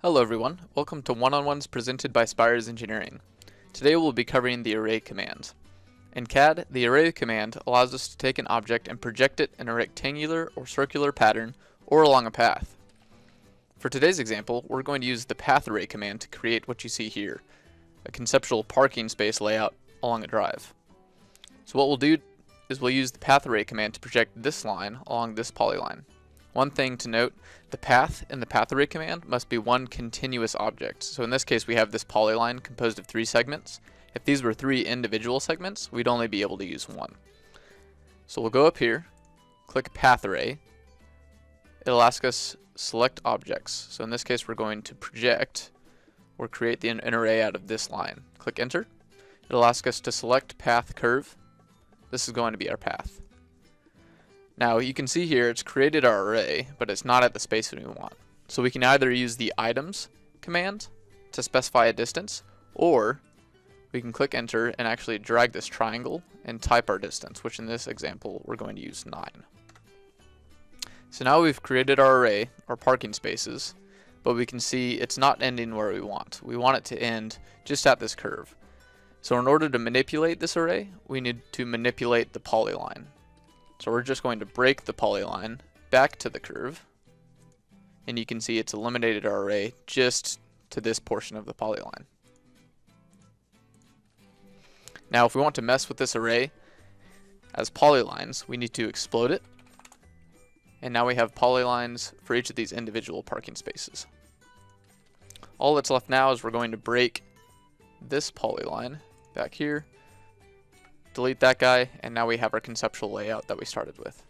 Hello everyone, welcome to One-on-Ones presented by Spires Engineering. Today we'll be covering the array command. In CAD, the array command allows us to take an object and project it in a rectangular or circular pattern or along a path. For today's example, we're going to use the path array command to create what you see here, a conceptual parking space layout along a drive. So what we'll do is we'll use the path array command to project this line along this polyline. One thing to note, the path in the path array command must be one continuous object. So in this case we have this polyline composed of 3 segments. If these were 3 individual segments, we'd only be able to use one. So we'll go up here, click path array. It'll ask us select objects. So in this case we're going to project or create an array out of this line. Click enter. It'll ask us to select path curve. This is going to be our path. Now you can see here it's created our array, but it's not at the space we want. So we can either use the items command to specify a distance, or we can click enter and actually drag this triangle and type our distance, which in this example we're going to use 9. So now we've created our array, our parking spaces, but we can see it's not ending where we want. We want it to end just at this curve. So in order to manipulate this array, we need to manipulate the polyline. So we're just going to break the polyline back to the curve, and you can see it's eliminated our array just to this portion of the polyline. Now if we want to mess with this array as polylines, we need to explode it, and now we have polylines for each of these individual parking spaces. All that's left now is we're going to break this polyline back here, delete that guy, and now we have our conceptual layout that we started with.